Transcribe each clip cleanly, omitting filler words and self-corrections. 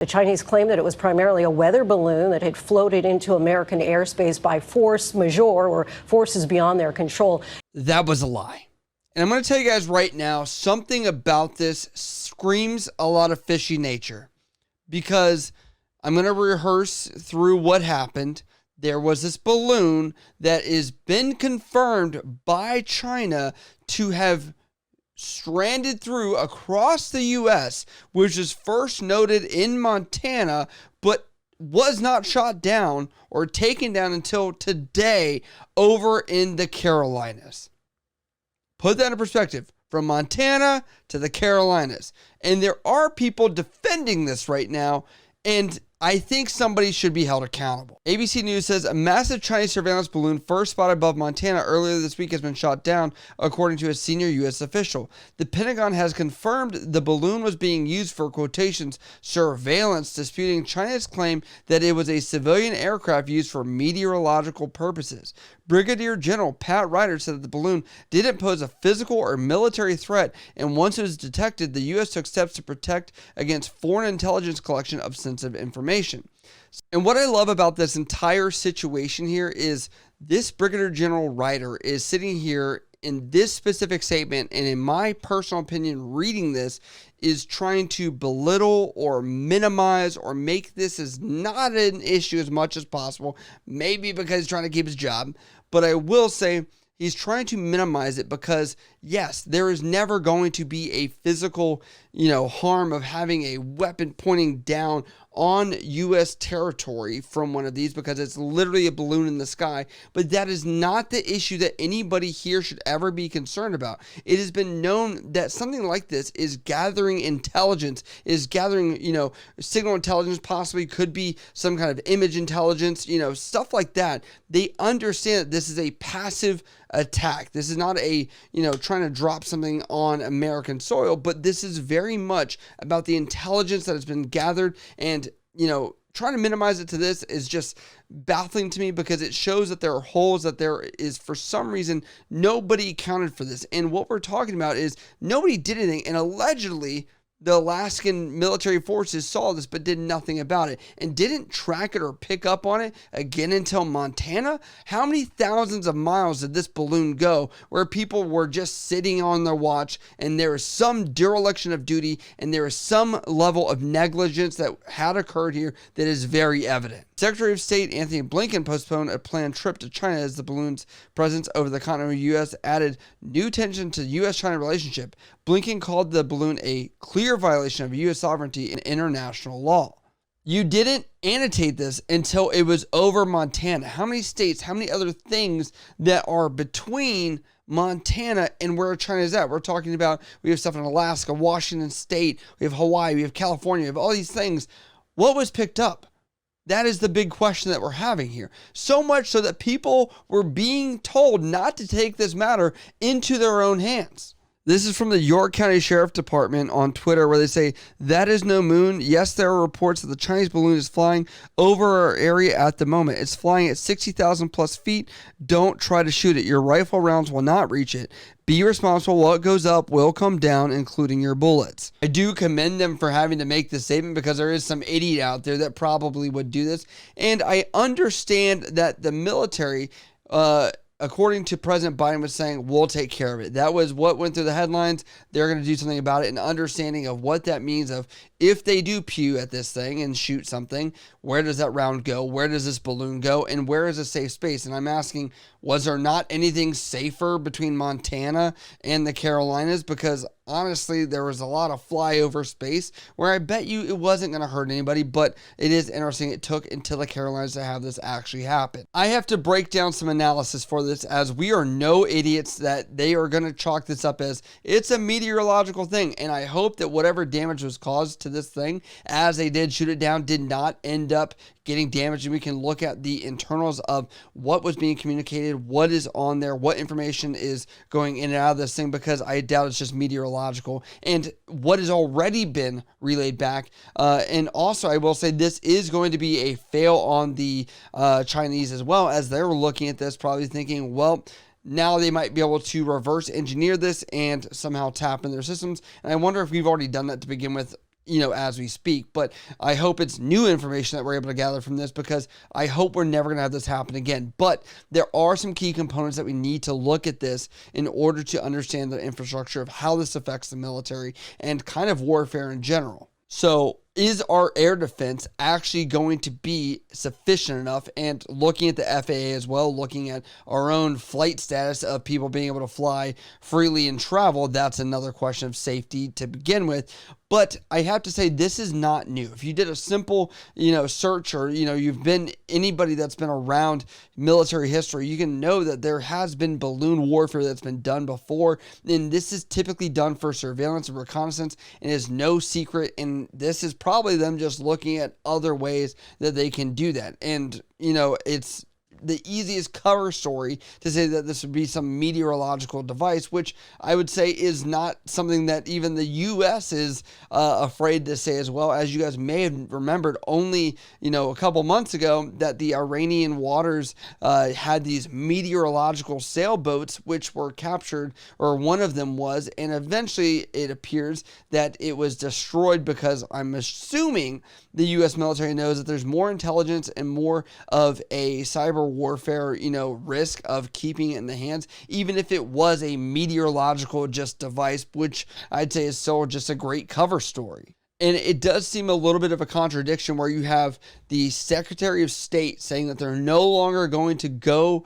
The Chinese claim that it was primarily a weather balloon that had floated into American airspace by force majeure, or forces beyond their control. That was a lie. And I'm going to tell you guys right now, something about this screams a lot of fishy nature, because I'm going to rehearse through what happened. There was this balloon that has been confirmed by China to have stranded through across the U.S., which was first noted in Montana, but was not shot down or taken down until today over in the Carolinas. Put that in perspective, from Montana to the Carolinas. And there are people defending this right now, and I think somebody should be held accountable. ABC News says a massive Chinese surveillance balloon first spotted above Montana earlier this week has been shot down, according to a senior U.S. official. The Pentagon has confirmed the balloon was being used for, quotations, surveillance, disputing China's claim that it was a civilian aircraft used for meteorological purposes. Brigadier General Pat Ryder said that the balloon didn't pose a physical or military threat, and once it was detected, the U.S. took steps to protect against foreign intelligence collection of sensitive information. And what I love about this entire situation here is this Brigadier General Ryder is sitting here in this specific statement, and in my personal opinion, reading this, is trying to belittle or minimize or make this as not an issue as much as possible, maybe because he's trying to keep his job. But I will say he's trying to minimize it because, yes, there is never going to be a physical, harm of having a weapon pointing down on U.S. territory from one of these, because it's literally a balloon in the sky. But that is not the issue that anybody here should ever be concerned about. It has been known that something like this is gathering intelligence, is gathering, signal intelligence, possibly could be some kind of image intelligence, stuff like that. They understand that this is a passive attack. This is not a, trying to drop something on American soil, but this is very much about the intelligence that has been gathered, and, trying to minimize it to this is just baffling to me, because it shows that there are holes, that there is, for some reason, nobody accounted for this. And what we're talking about is nobody did anything, and allegedly the Alaskan military forces saw this but did nothing about it and didn't track it or pick up on it again until Montana. How many thousands of miles did this balloon go where people were just sitting on their watch, and there is some dereliction of duty and there is some level of negligence that had occurred here that is very evident. Secretary of State Anthony Blinken postponed a planned trip to China as the balloon's presence over the continental U.S. added new tension to the U.S.-China relationship. Blinken called the balloon a clear violation of U.S. sovereignty and international law. You didn't annotate this until it was over Montana. How many states, how many other things that are between Montana and where China is at? We're talking about, we have stuff in Alaska, Washington State, we have Hawaii, we have California, we have all these things. What was picked up? That is the big question that we're having here. So much so that people were being told not to take this matter into their own hands. This is from the York County Sheriff Department on Twitter, where they say, "That is no moon. Yes, there are reports that the Chinese balloon is flying over our area at the moment. It's flying at 60,000 plus feet. Don't try to shoot it. Your rifle rounds will not reach it. Be responsible. What goes up will come down, including your bullets." I do commend them for having to make this statement, because there is some idiot out there that probably would do this. And I understand that the military, according to President Biden, was saying, we'll take care of it. That was what went through the headlines. They're going to do something about it. And understanding of what that means, of if they do pew at this thing and shoot something, where does that round go? Where does this balloon go? And where is a safe space? And I'm asking, was there not anything safer between Montana and the Carolinas? Because honestly, there was a lot of flyover space where I bet you it wasn't going to hurt anybody, but it is interesting it took until the Carolinas to have this actually happen. I have to break down some analysis for this, as we are no idiots that they are going to chalk this up as it's a meteorological thing. And I hope that whatever damage was caused to this thing, as they did shoot it down, did not end up getting damaged, and we can look at the internals of what was being communicated, what is on there, what information is going in and out of this thing, because I doubt it's just meteorological, and what has already been relayed back. And also, I will say this is going to be a fail on the Chinese as well, as they're looking at this probably thinking, well, now they might be able to reverse engineer this and somehow tap in their systems. And I wonder if we've already done that to begin with, as we speak. But I hope it's new information that we're able to gather from this, because I hope we're never going to have this happen again. But there are some key components that we need to look at this in order to understand the infrastructure of how this affects the military and kind of warfare in general. So is our air defense actually going to be sufficient enough? And looking at the FAA as well, looking at our own flight status of people being able to fly freely and travel, that's another question of safety to begin with. But I have to say, this is not new. If you did a simple, search, or, you've been anybody that's been around military history, you can know that there has been balloon warfare that's been done before. And this is typically done for surveillance and reconnaissance, and is no secret. And this is probably them just looking at other ways that they can do that. And, it's the easiest cover story to say that this would be some meteorological device, which I would say is not something that even the U.S. is afraid to say as well. As you guys may have remembered, only, a couple months ago, that the Iranian waters had these meteorological sailboats which were captured, or one of them was, and eventually it appears that it was destroyed, because I'm assuming the U.S. military knows that there's more intelligence and more of a cyber warfare, risk of keeping it in the hands, even if it was a meteorological device, which I'd say is still just a great cover story. And it does seem a little bit of a contradiction where you have the Secretary of State saying that they're no longer going to go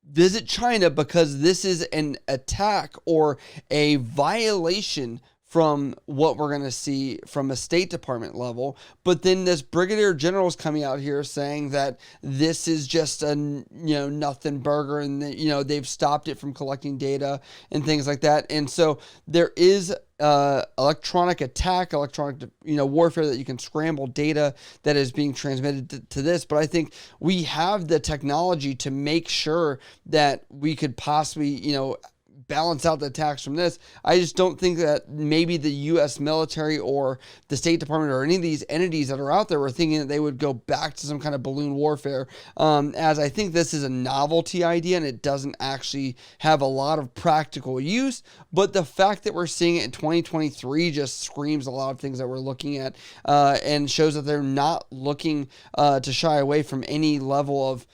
visit China because this is an attack or a violation from what we're going to see from a State Department level. But then this brigadier general is coming out here saying that this is just a, nothing burger, and they've stopped it from collecting data and things like that. And so there is electronic attack, electronic, warfare, that you can scramble data that is being transmitted to this. But I think we have the technology to make sure that we could possibly, balance out the attacks from this. I just don't think that maybe the U.S. military or the State Department or any of these entities that are out there were thinking that they would go back to some kind of balloon warfare, as I think this is a novelty idea and it doesn't actually have a lot of practical use. But the fact that we're seeing it in 2023 just screams a lot of things that we're looking at, and shows that they're not looking to shy away from any level of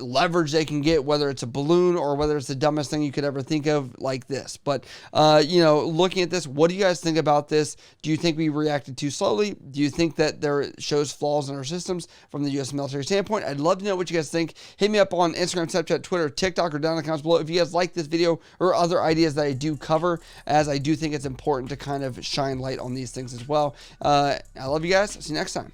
leverage they can get, whether it's a balloon or whether it's the dumbest thing you could ever think of like this. But, looking at this, what do you guys think about this? Do you think we reacted too slowly? Do you think that there shows flaws in our systems from the U.S. military standpoint? I'd love to know what you guys think. Hit me up on Instagram, Snapchat, Twitter, TikTok, or down in the comments below if you guys like this video or other ideas that I do cover, as I do think it's important to kind of shine light on these things as well. I love you guys. See you next time.